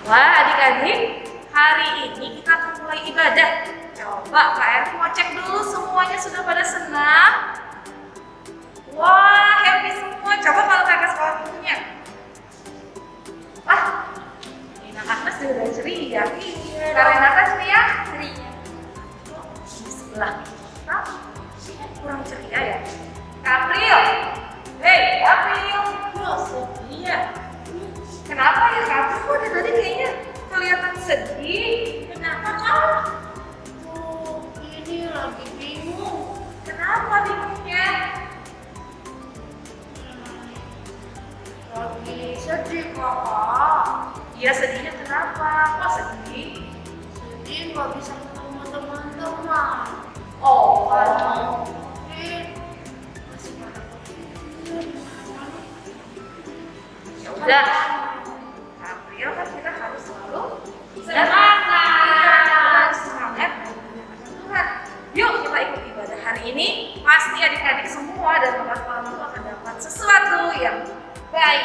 Wah, adik-adik, hari ini kita akan mulai ibadah. Coba kalian mau cek dulu semuanya sudah pada senang? Wah, happy semua. Coba kalau kakak sekolah minggunya. Wah, Nina Agnes sudah ceria. Iya. Kalian atas ceria? Ceria. Di sebelah kita kurang ceria ya. April, hei April. Iya. Kenapa ya April? Kok dari tadi kayaknya kelihatan sedih? Kenapa kau? Oh, ini lagi bingung. Kenapa bingungnya? Lagi sedih kakak. Iya sedihnya kenapa? Kok sedih? Sedih nggak bisa ketemu teman-teman. Oh, Mungkin masih pada kecil. ya udah. April kan kita harus selalu Semangat. semangat menggunakan Tuhan. Yuk kita ikut ibadah hari ini. Pasti adik-adik semua dan teman-teman itu akan dapat sesuatu yang baik.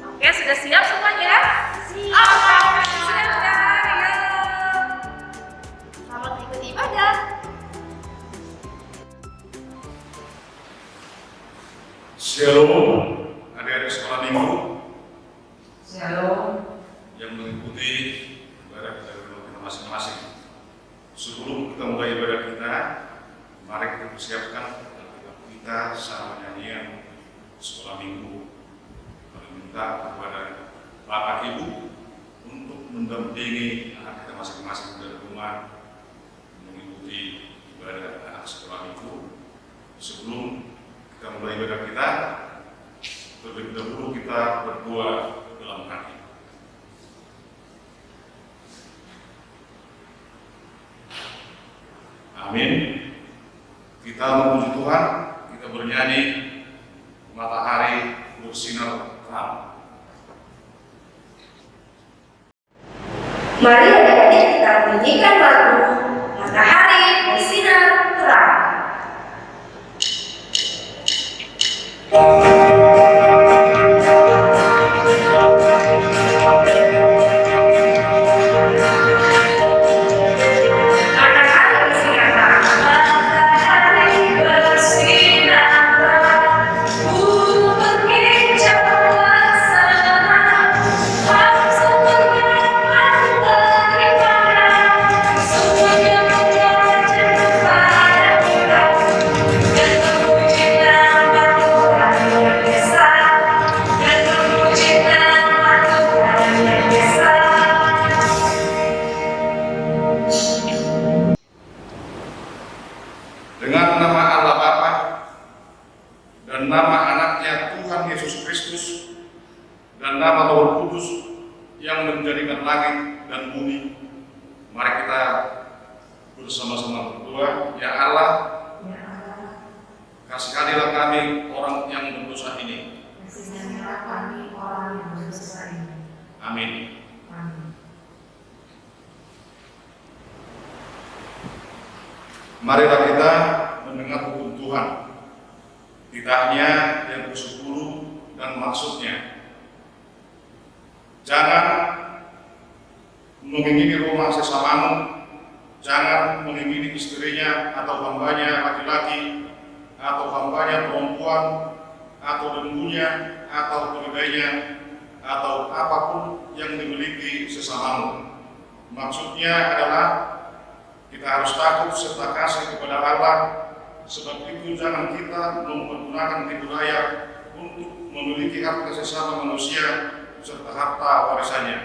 Oke, sudah siap semuanya? Siap. Sudah. Ayo. Selamat ikut ibadah. Shalom, adik-adik sekolah minggu Shalom. yang mengikuti ibadah kita di rumah kita masing-masing. Sebelum kita mulai ibadah kita, mari kita persiapkan Alkitab kita sama nyanyian sekolah minggu. Kami minta kepada Bapak Ibu untuk mendampingi anak kita masing-masing dari rumah mengikuti ibadah anak sekolah minggu. Sebelum kita mulai ibadah kita, terlebih dahulu kita berdoa dalam hati. Amin. Kita memuji Tuhan, kita bernyanyi matahari bersinar terang. Mari adik-adik kita menyanyikan lagu Matahari Bersinar Terang. Dengan nama Allah Bapa dan nama anaknya Tuhan Yesus Kristus dan nama Roh Kudus yang menjadikan langit dan bumi, mari kita bersama-sama berdoa. Ya Allah, kasihanilah kami orang yang berdosa ini. Kasihanilah kami orang yang berdosa ini. Amin. Amin. Marilah kita mendengar hukum Tuhan, titahnya yang ke-10 dan maksudnya. Jangan mengingini rumah sesamamu, jangan mengingini istrinya atau hambanya laki-laki, atau hambanya perempuan, atau lembunya, atau keledainya, atau apapun yang dimiliki sesamamu. Maksudnya adalah kita harus takut serta kasih kepada Allah. Sebab itu jangan kita mempergunakan tipu daya untuk memiliki harta sesama manusia serta harta warisannya.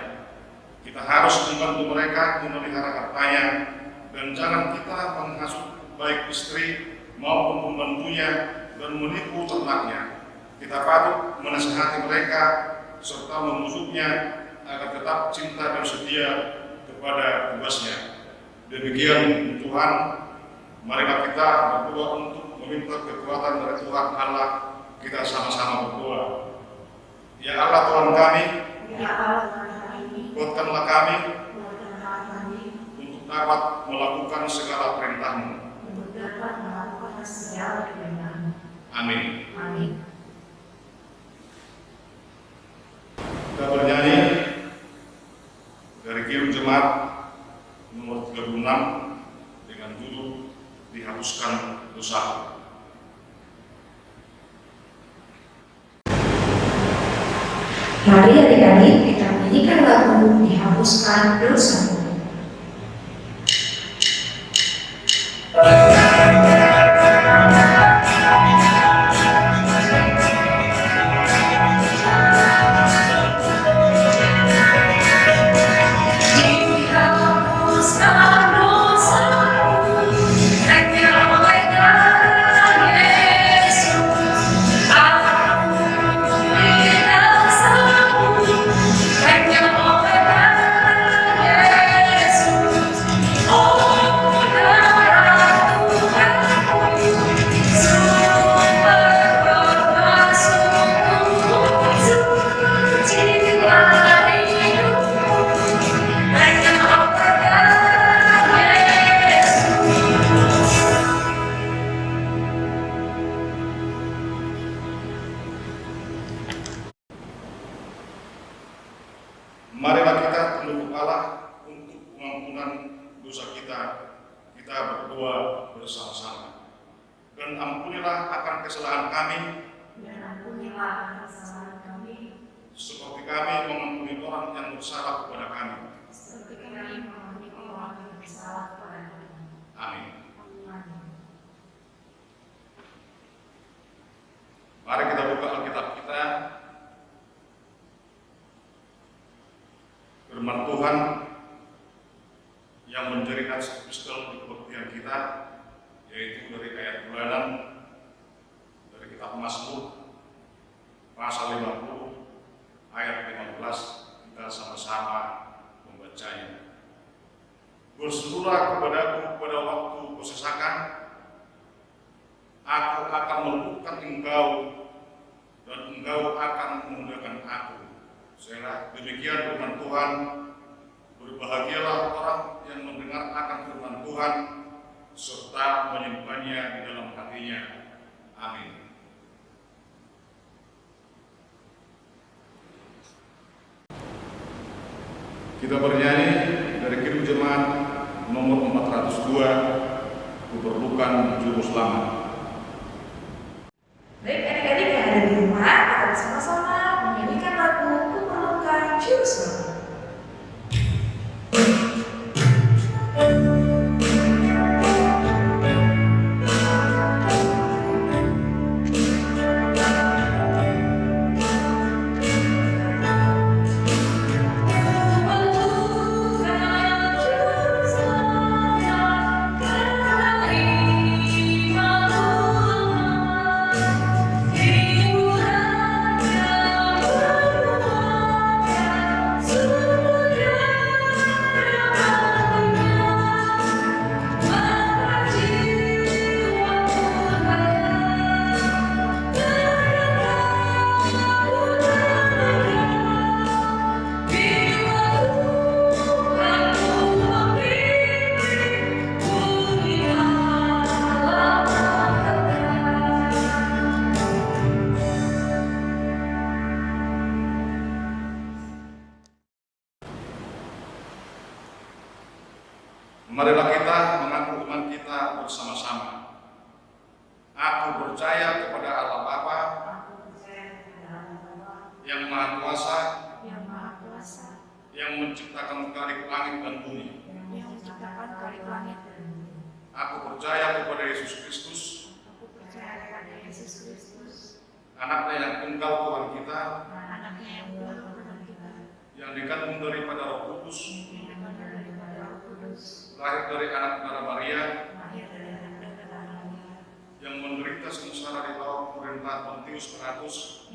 Kita harus membantu mereka memelihara hartanya, dan jangan kita menghasut baik istri maupun pembantunya dan menipu ternaknya. Kita patut menasihati mereka serta membusuknya agar tetap cinta dan setia kepada tugasnya. Demikian Tuhan, marilah kita berdoa untuk meminta kekuatan dari Tuhan Allah. Kita sama-sama berdoa. Ya Allah Tuhan kami, kuatkanlah kami untuk dapat melakukan segala perintah-Mu. Amin. Kita bernyanyi bersatu. Mari adik-adik kita nyanyikan lagu Dihapuskan Dosamu. Marilah kita tunduk Allah untuk pengampunan dosa kita. Kita berdoa bersama-sama. Dan ampunilah akan kesalahan kami, seperti kami mengampuni orang yang bersalah kepada kami. Amin. Mari kita buka Alkitab kita. Firman Tuhan yang menjadi epistel di kebaktian kita, yaitu dari ayat bulanan dari kitab Mazmur pasal 50 ayat 15. Kita sama-sama membacanya. Berserulah kepadaku pada waktu kesesakan, aku akan meluputkan engkau dan engkau akan memuliakan aku. Selah, demikian firman Tuhan. Berbahagialah orang yang mendengar akan firman Tuhan serta menyimpannya di dalam hatinya. Amin. Kita bernyanyi dari Kidung Jemaat nomor 402, Kuperlukan Juru Selamat. Baik adik-adik yang ada di rumah, kita bersama-sama menyanyikan lagu Kuperlukan Juru Selamat. Marilah kita mengaku iman kita bersama-sama. Aku percaya kepada Allah Bapa yang Maha Kuasa, yang menciptakan langit dan bumi. Aku percaya kepada Yesus Kristus, anaknya yang tunggal Tuhan kita, yang dikandung daripada Roh Kudus, lahir dari anak darah Maria, yang menderita sengsara di bawah pemerintahan Pontius Pilatus,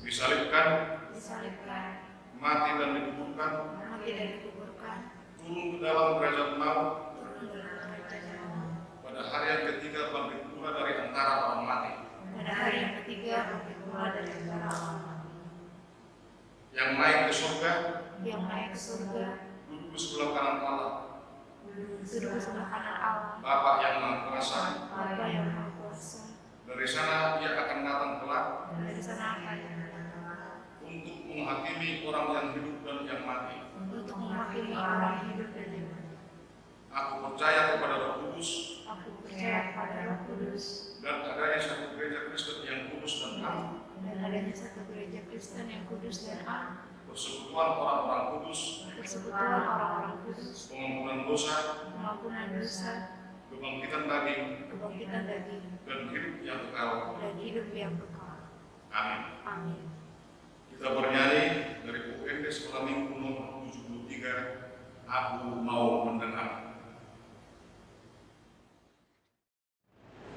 disalibkan, mati dan dikuburkan, turun ke dalam kerajaan maut, pada hari yang ketiga bangkit pula dari antara orang mati, yang naik ke surga, duduk di sebelah kanan Allah, Bapa yang Maha Kuasa. Dari sana Ia akan datang kelak untuk menghakimi orang yang hidup dan yang mati. Aku percaya kepada Roh Kudus Aku percaya kepada Roh Kudus dan adanya satu gereja Kristen yang kudus dan am, dan adanya satu gereja Kristen yang kudus dan am, persekutuan orang-orang kudus, persekutuan orang-orang kudus, pengampunan dosa, pengampunan dosa, kebangkitan daging, dan hidup yang kekal. Amin. Amin. Kita bernyanyi dari UND Sekolah Minggu nomor 73, Aku Mau Mendengar.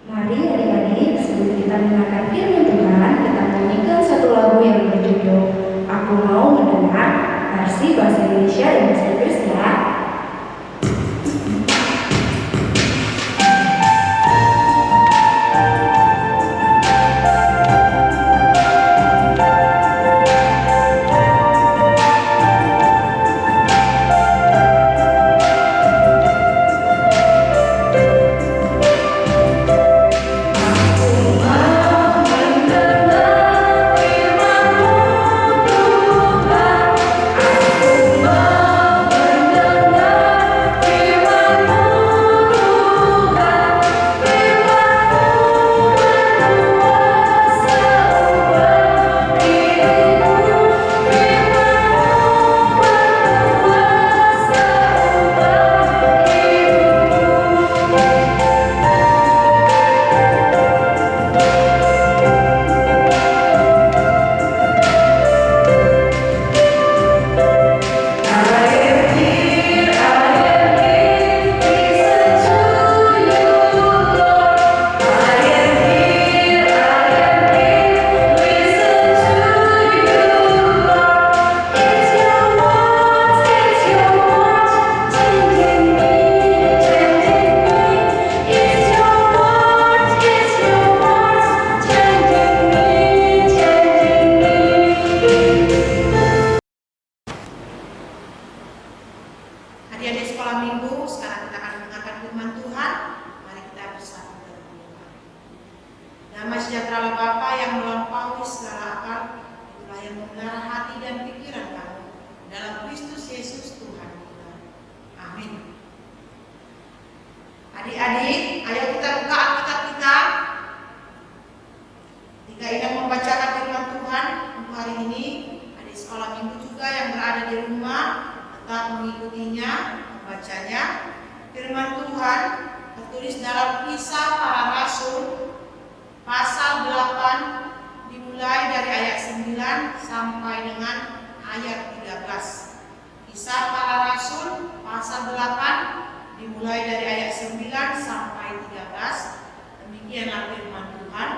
Mari adik-adik, sebelum kita mendengarkan firman Tuhan, kita menyanyikan satu lagu yang berjudul Aku Mau Mendengar, versi bahasa Indonesia dan bahasa Inggris ya. Adik-adik sekolah minggu, sekarang kita akan mendengarkan firman Tuhan. Mari kita bersatu berdoa. Damai sejahtera Bapa yang melampaui segala akal, itulah yang memelihara hati dan pikiran kamu dalam Kristus Yesus Tuhan kita. Amin. Adik-adik, ayo kita buka Alkitab kita. Jika ingin membacakan firman Tuhan untuk hari ini, adik sekolah minggu juga yang berada di rumah tetap mengikutinya, membacanya. Firman Tuhan tertulis dalam Kisah Para Rasul pasal 8 dimulai dari ayat 9 sampai dengan ayat 13. Kisah Para Rasul pasal 8 dimulai dari ayat 9 sampai 13. Demikianlah firman Tuhan.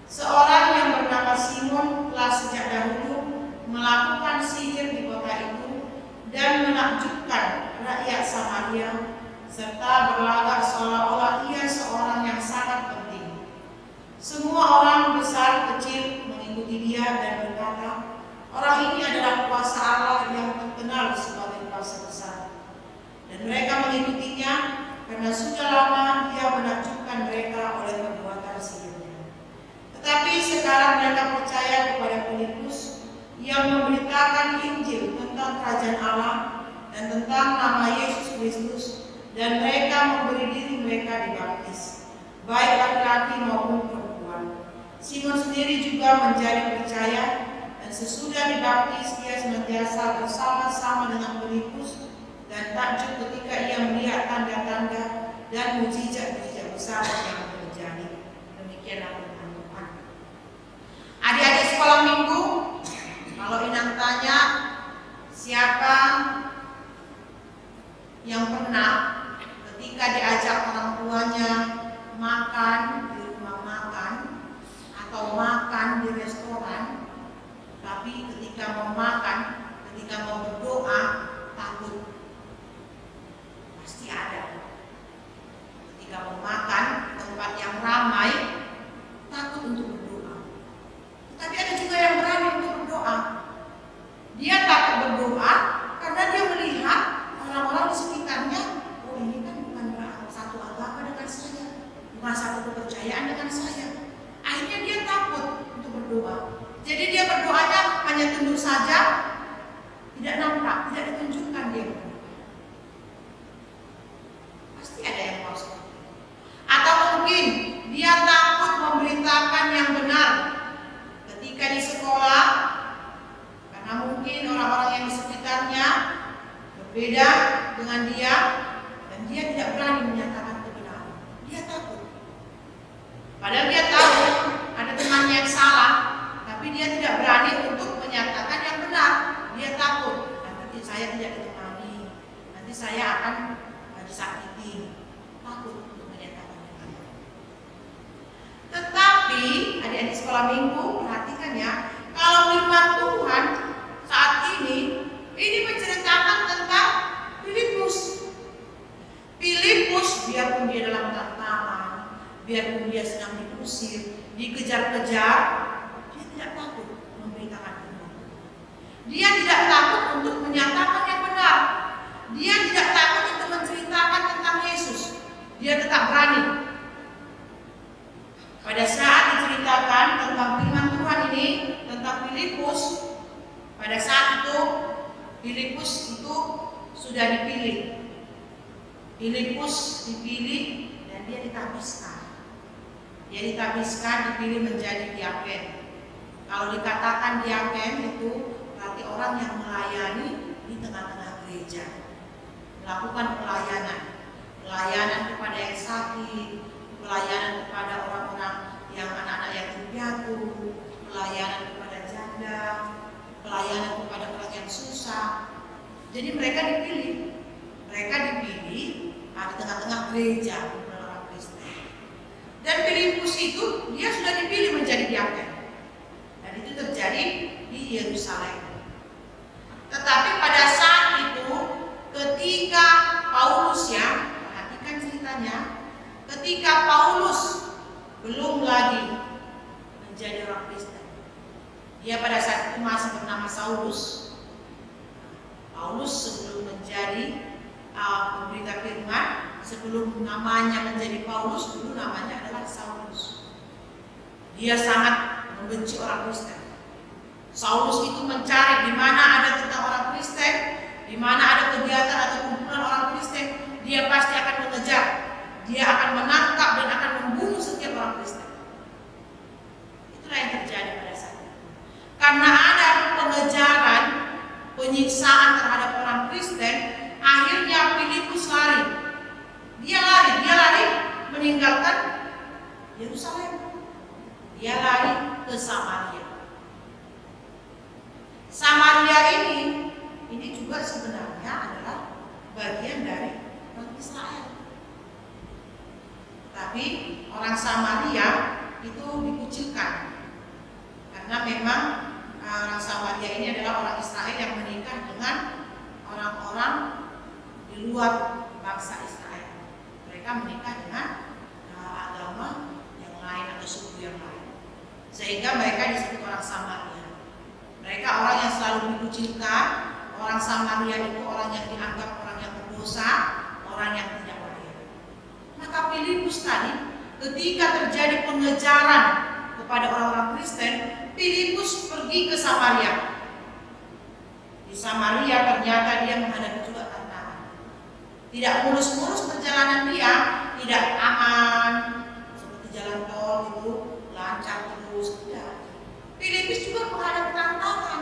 Seorang yang bernama Simon telah sejak dahulu melakukan sihir di kota itu dan menakjubkan rakyat Samaria, serta berlagak seolah-olah ia seorang yang sangat penting. Semua orang besar kecil mengikuti dia dan berkata, orang ini adalah kuasa Allah yang terkenal sebagai kuasa besar. Dan mereka mengikutinya karena sudah lama dia menakjubkan mereka oleh perbuatan sihirnya. Tetapi sekarang mereka percaya kepada Filipus yang memberitakan Injil tentang kerajaan Allah dan tentang nama Yesus Kristus, dan mereka memberi diri mereka dibaptis, baik laki-laki maupun perempuan. Simon sendiri juga menjadi percaya, dan sesudah dibaptis ia senantiasa bersama-sama dengan Filipus dan takjub ketika ia melihat tanda-tanda dan mujizat-mujizat besar yang terjadi. Demikianlah firman Tuhan. Adik-adik sekolah minggu, kalau Inang tanya siapa yang pernah ketika diajak orang tuanya makan di rumah makan atau makan di restoran, tapi ketika mau makan, ketika mau berdoa takut? Pasti ada. Ketika mau makan di tempat yang ramai takut untuk berdoa. Tapi ada juga yang berani untuk berdoa. Dia takut berdoa karena dia melihat orang-orang di sekitarnya, oh ini kan bukan satu agama dengan saya, bukan satu kepercayaan dengan saya. Akhirnya dia takut untuk berdoa. Jadi dia berdoanya hanya tunduk saja, tidak nampak, tidak ditunjukkan dia. sekolah minggu, perhatikan ya, kalau firman Tuhan saat ini menceritakan tentang Filipus. Filipus biarpun dia dalam tantangan, biarpun dia sedang diusir, dikejar-kejar, dia tidak takut memberitakan firman. Dia tidak takut untuk menyatakan yang benar. Dia tidak takut untuk menceritakan tentang Yesus. Dia tetap berani. Pada saat diceritakan tentang firman Tuhan ini, tentang Filipus, pada saat itu Filipus itu sudah dipilih. Filipus dipilih dan dia ditabiskan. Dia ditabiskan, dipilih menjadi diaken. Kalau dikatakan diaken itu berarti orang yang melayani di tengah-tengah gereja, melakukan pelayanan kepada yang sakit, pelayanan kepada orang-orang yang anak-anak yatim piatu, pelayanan kepada janda, pelayanan kepada orang yang susah. Jadi mereka dipilih di tengah-tengah gereja orang Kristen. Dan Filipus itu dia sudah dipilih menjadi diaken. Dan itu terjadi di Yerusalem. Tetapi pada saat itu ketika Paulus, ya, perhatikan ceritanya, ketika Paulus belum lagi menjadi orang Kristen, dia pada saat itu masih bernama Saulus. Paulus sebelum menjadi pemberita firman, sebelum namanya menjadi Paulus, dulu namanya adalah Saulus. Dia sangat membenci orang Kristen. Saulus itu mencari di mana ada tentang orang Kristen, di mana ada kegiatan atau kumpulan orang Kristen, dia pasti akan mengejar. Dia akan menangkap dan akan membunuh setiap orang Kristen. Itulah yang terjadi pada saat itu. Karena ada pengejaran, penyiksaan terhadap orang Kristen, akhirnya Filipus lari. Dia lari meninggalkan Yerusalem. Dia lari ke Samaria. Samaria ini juga sebenarnya adalah bagian dari orang Israel. Tapi orang Samaria itu dikucilkan karena memang orang Samaria ini adalah orang Israel yang menikah dengan orang-orang di luar bangsa Israel. Mereka menikah dengan agama yang lain atau suku yang lain, sehingga mereka disebut orang Samaria. Mereka orang yang selalu dikucilkan. Orang Samaria itu orang yang dianggap orang yang berdosa, orang yang tidak layak. Maka Filipus tadi, ketika terjadi pengejaran kepada orang-orang Kristen, Filipus pergi ke Samaria. Di Samaria ternyata dia menghadapi juga tantangan. Tidak mulus-mulus perjalanan dia, tidak aman seperti jalan tol itu lancar terus, tidak. Filipus juga menghadapi tantangan.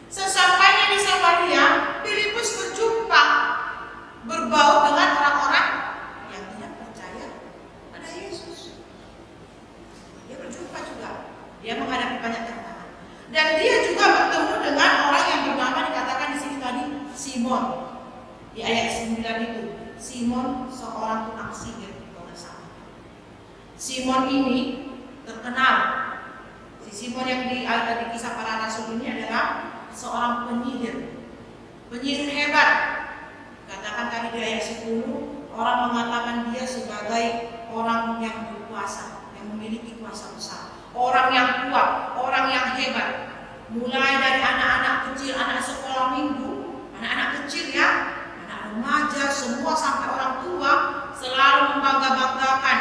Sesampainya di Samaria, Filipus berjumpa, berbaur dengan orang-orang yang tidak percaya pada Yesus. Dia berjumpa juga, dia menghadapi banyak tantangan. Dan dia juga bertemu dengan orang yang bernama dikatakan di sini tadi Simon. Di ayat 9 itu, Simon seorang tukang sihir di kota sana. Simon ini terkenal. Si Simon yang di kisah para rasul ini adalah seorang penyihir hebat. Katakan tadi di ayat 10, orang mengatakan dia sebagai orang yang berkuasa, yang memiliki kuasa besar, orang yang kuat, orang yang hebat. Mulai dari anak-anak kecil, anak sekolah minggu, anak-anak kecil ya, anak remaja, semua sampai orang tua selalu membangga-banggakan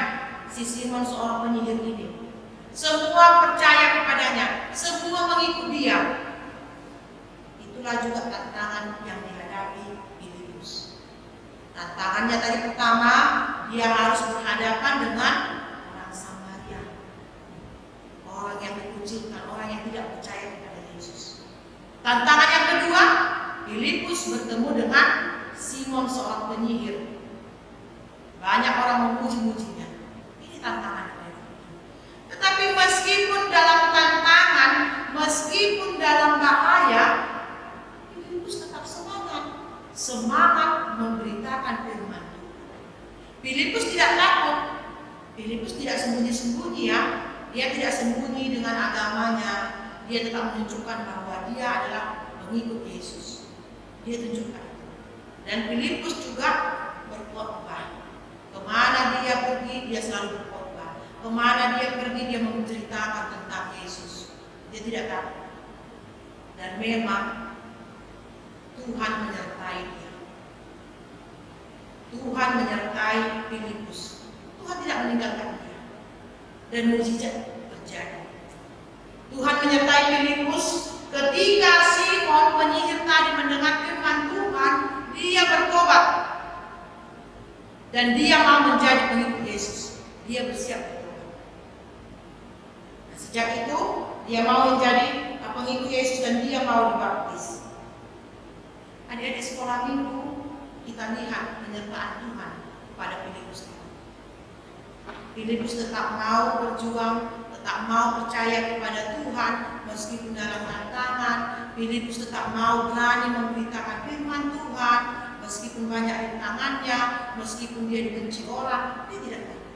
si Simon seorang penyihir ini. Semua percaya kepadanya, semua mengikut dia. Itulah juga tantangan yang dihadapi Filipus. Tantangannya tadi pertama, dia harus berhadapan dengan orang Samaria, orang yang dikucilkan, orang yang tidak percaya kepada Yesus. Tantangan yang kedua, Filipus bertemu dengan Simon seorang penyihir. Banyak orang memuji-mujinya. Ini tantangan. Tetapi meskipun dalam tantangan, meskipun dalam bahaya, Filipus tetap semangat memberitakan firman Tuhan. Filipus tidak takut, Filipus tidak sembunyi-sembunyi ya. Dia tidak sembunyi dengan agamanya. Dia tetap menunjukkan bahwa dia adalah pengikut Yesus. Dia tunjukkan. Dan Filipus juga berkhotbah. Kemana dia pergi, dia selalu berkhotbah. Kemana dia pergi, dia menceritakan tentang Yesus. Dia tidak takut. Dan memang Tuhan menyertai dia. Tuhan menyertai Filipus. Tuhan tidak meninggalkan dia. Dan mukjizat terjadi. Tuhan menyertai Filipus ketika Simon penyihir tadi mendengar firman Tuhan, dia bertobat. Dan dia mau menjadi pengikut Yesus. Dia bersiap bertobat. Nah, sejak itu dia mau menjadi pengikut Yesus dan dia mau dibaptis. Adik-adik sekolah minggu, kita lihat penyertaan Tuhan kepada Filipus. Filipus tetap mau berjuang, tetap mau percaya kepada Tuhan meskipun dalam tantangan. Filipus tetap mau berani memberitakan firman Tuhan meskipun banyak rintangannya, meskipun dia dibenci orang, dia tidak takut.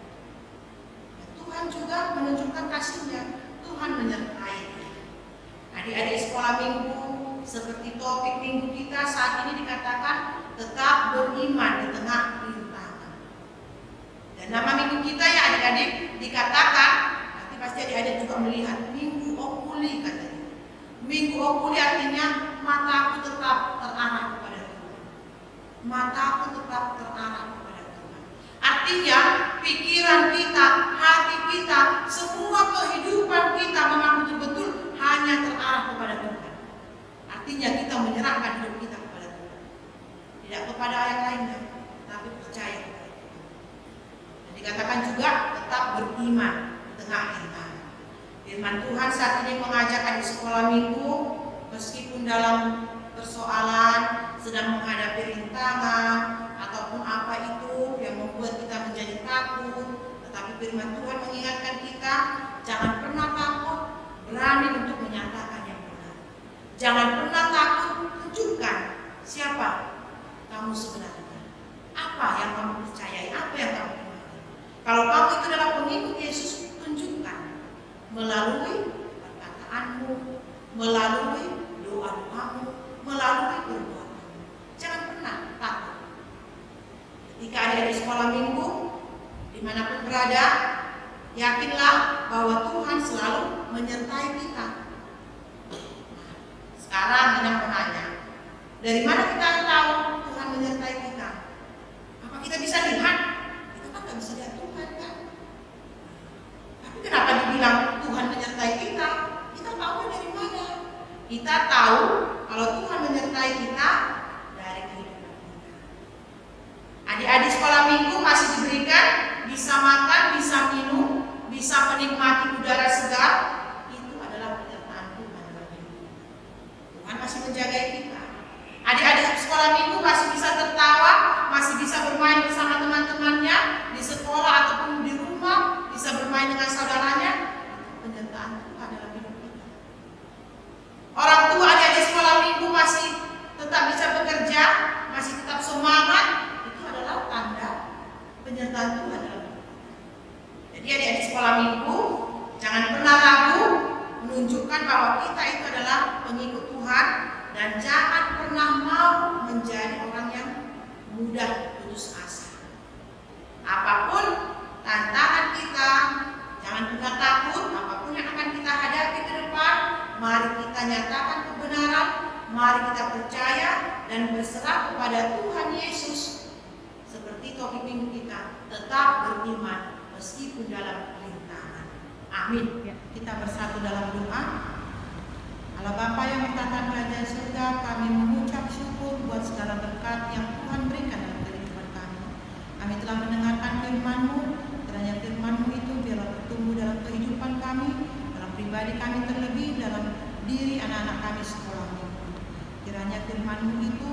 Tuhan juga menunjukkan kasih-Nya. Tuhan menyertai dia. Adik-adik sekolah minggu, seperti topik minggu kita saat ini dikatakan tetap beriman di tengah rintangan. Dan nama minggu kita ya adik-adik dikatakan, nanti pasti adik-adik juga melihat Minggu Okuli katanya. Minggu Okuli artinya mataku tetap terarah kepada Tuhan. Mataku tetap terarah kepada Tuhan. Artinya pikiran kita, hati kita, semua kehidupan kita memang betul-betul hanya terarah kepada Tuhan. Artinya kita menyerahkan hidup kita kepada Tuhan. Tidak kepada yang lainnya, tapi percaya kepada Tuhan. Dan dikatakan juga tetap beriman di tengah rintangan. Firman Tuhan saat ini mengajak di sekolah minggu, meskipun dalam persoalan sedang menghadapi rintangan ataupun apa itu yang membuat kita menjadi takut, tetapi firman Tuhan mengingatkan kita jangan pernah takut, berani untuk menyatakan yang benar. Jangan pernah takut, tunjukkan siapa kamu sebenarnya, apa yang kamu percayai, apa yang kamu imani. Kalau kamu itu adalah pengikut Yesus, tunjukkan melalui perkataanmu, melalui doa-doamu, melalui perbuatanmu. Jangan pernah takut. Ketika ada di sekolah minggu, dimanapun berada, yakinlah bahwa Tuhan selalu menyertai kita. Sekarang hendak menanya, dari mana kita tahu Tuhan menyertai kita? Apa kita bisa lihat? Kita kan nggak bisa lihat Tuhan kan? Tapi kenapa dibilang Tuhan menyertai kita? Kita tahu dari mana? Kita tahu kalau Tuhan menyertai kita dari kehidupan kita. Adik-adik sekolah minggu masih diberikan bisa makan, bisa minum, bisa menikmati udara segar. Itu adalah penyertaan Tuhan dalam hidup kita. Tuhan masih menjaga kita. Adik-adik sekolah minggu masih bisa tertawa, masih bisa bermain bersama teman-temannya di sekolah ataupun di rumah, bisa bermain dengan saudaranya. Itu penyertaan Tuhan dalam hidup kita. Orang tua adik-adik sekolah minggu masih tetap bisa bekerja, masih tetap semangat. Itu adalah tanda penyertaan Tuhan dalam hidup kita. Jadi adik-adik sekolah minggu jangan pernah ragu menunjukkan bahwa kita itu adalah pengikut Tuhan. Dan jangan pernah mau menjadi orang yang mudah putus asa. Apapun tantangan kita, jangan pernah takut. Apapun yang akan kita hadapi ke depan, mari kita nyatakan kebenaran, mari kita percaya dan berserah kepada Tuhan Yesus. Seperti topik minggu kita, tetap beriman meskipun dalam rintangan. Amin. Kita bersatu dalam doa. Allah Bapa yang bertata kerajaan surga, kami mengucap syukur buat segala berkat yang Tuhan berikan dalam kehidupan kami. Kami telah mendengarkan firman-Mu, kiranya firman-Mu itu biarlah bertumbuh dalam kehidupan kami, dalam pribadi kami terlebih, dalam diri anak-anak kami sekolah minggu. Kiranya firman-Mu itu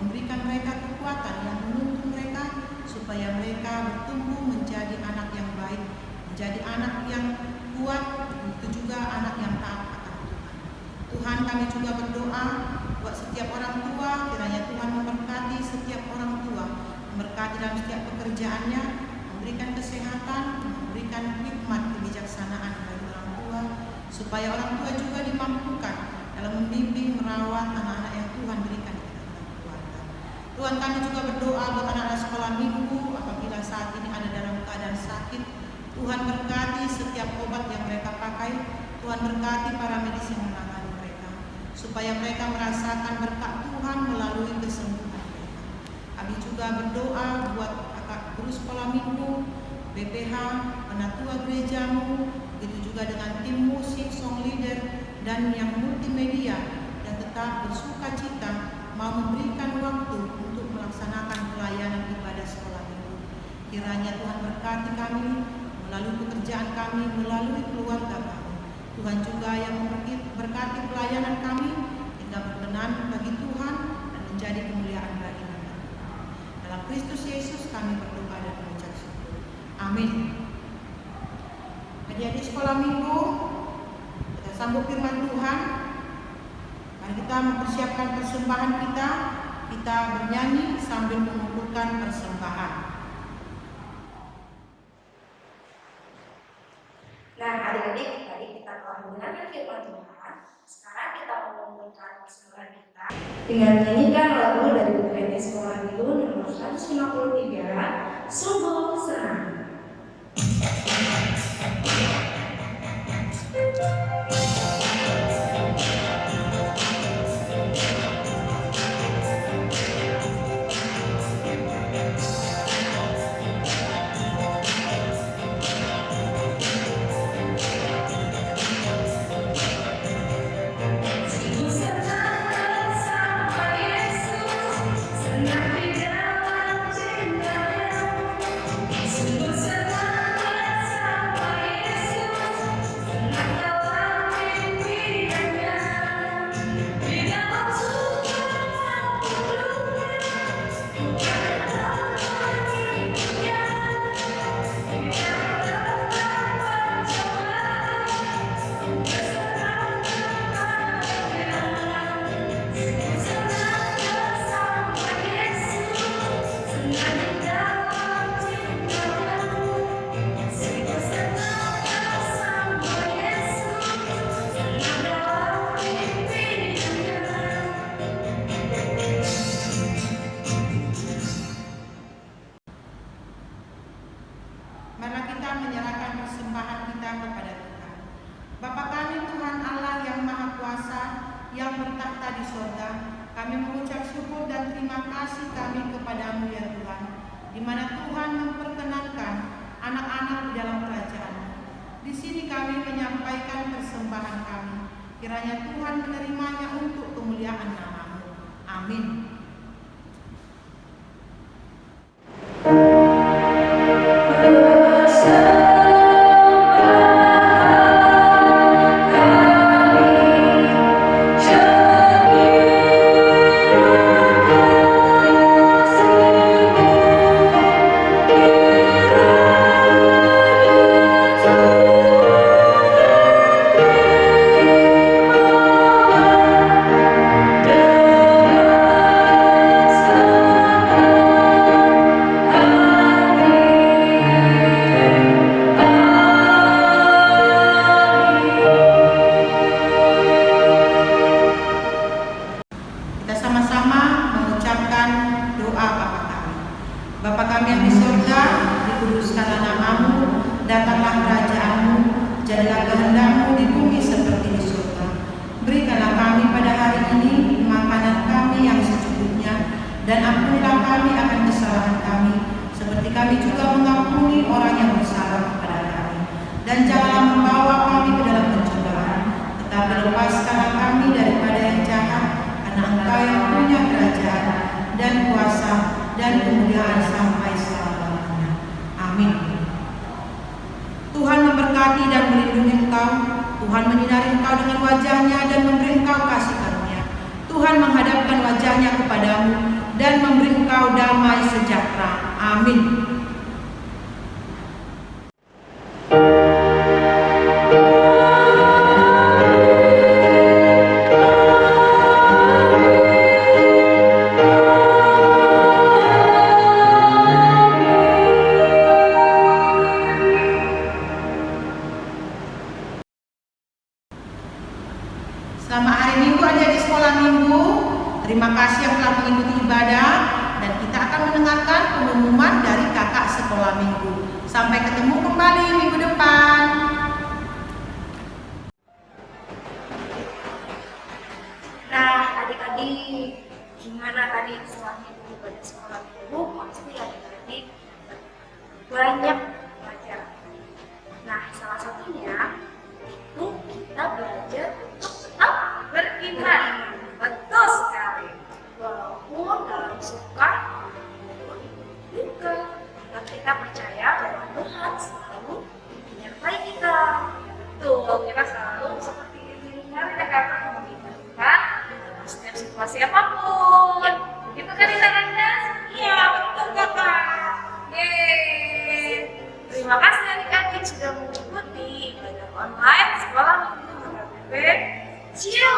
memberikan mereka kekuatan yang menuntun mereka, supaya mereka bertumbuh menjadi anak yang baik, menjadi anak yang kuat, itu juga anak yang taat. Tuhan, kami juga berdoa buat setiap orang tua, kiranya Tuhan memberkati setiap orang tua, memberkati dalam setiap pekerjaannya, memberikan kesehatan, memberikan hikmat kebijaksanaan bagi orang tua, supaya orang tua juga dimampukan dalam membimbing, merawat anak-anak yang Tuhan berikan kepada keluarga. Tuhan, kami juga berdoa buat anak-anak sekolah minggu apabila saat ini ada dalam keadaan sakit. Tuhan berkati setiap obat yang mereka pakai. Tuhan berkati para medis yang menangani mereka, supaya mereka merasakan berkat Tuhan melalui kesembuhan mereka. Kami juga berdoa buat kakak guru sekolah minggu, BPH, penatua gerejamu, begitu juga dengan tim musik, song leader, dan yang multimedia, dan tetap bersuka cita mau memberikan waktu untuk melaksanakan pelayanan ibadah sekolah minggu. Kiranya Tuhan berkati kami melalui pekerjaan kami, melalui keluarga kami. Tuhan juga yang berkati pelayanan kami hingga berkenan bagi Tuhan dan menjadi kemuliaan bagi nama Tuhan. Dalam Kristus Yesus kami berdoa dan mengucap syukur. Amin. Adik-adik sekolah minggu, kita sambut firman Tuhan. Mari kita mempersiapkan persembahan kita. Kita bernyanyi sambil mengumpulkan persembahan. Nah, adik-adik, tadi kita telah mendengarkan firman Tuhan. Sekarang kita mengumpulkan persembahan kita dengan menyanyikan lagu dari BPT Sekolah Minggu nomor 153, Sungguh Senang. Marilah kita menyerahkan persembahan kita kepada Tuhan. Bapa kami Tuhan Allah yang Maha Kuasa, yang bertakhta di sorga, kami mengucap syukur dan terima kasih kami kepadamu ya Tuhan, di mana Tuhan memperkenankan anak-anak di dalam kerajaan. Di sini kami menyampaikan persembahan kami. Kiranya Tuhan menerimanya untuk kemuliaan nama-Mu. Amin. datanglah kerajaan-Mu, jadilah kehendak-Mu di bumi seperti di surga. Berikanlah kami pada hari ini makanan kami yang secukupnya, dan ampunilah kami akan kesalahan kami, seperti kami juga mengampuni orang yang bersalah kepada kami. Dan janganlah membawa kami ke dalam pencobaan, tetapi lepaskanlah kami daripada yang jahat, karena Engkau yang punya kerajaan dan kuasa dan kemuliaan sampai selama-lamanya. Amin. Tuhan memberkati dan melindungi engkau. Tuhan menyinari engkau dengan wajah-Nya dan memberi engkau kasih karunia. Tuhan menghadapkan wajah-Nya kepadamu dan memberi engkau damai sejahtera. Amin. Selamat hari Minggu adik-adik sekolah minggu. Terima kasih yang telah mengikuti ibadah dan kita akan mendengarkan pengumuman dari kakak sekolah minggu. Sampai ketemu kembali minggu depan. Nah, adik-adik, gimana tadi setelah minggu pada sekolah minggu? Pasti adik-adik banyak belajar. Nah, salah satunya itu kita belajar untuk tetap Beriman. Betul sekali. walaupun dalam suka maupun duka. Dan kita percaya bahwa Tuhan selalu menyertai kita. Tuh, kita selalu seperti ini. Mari kita mengingatkan setiap situasi apapun. Begitu kan Anda? Iya, betul kakak. Yeay. Terima kasih adik-adik sudah mengikuti ibadah online sekolah minggu KBP. See you.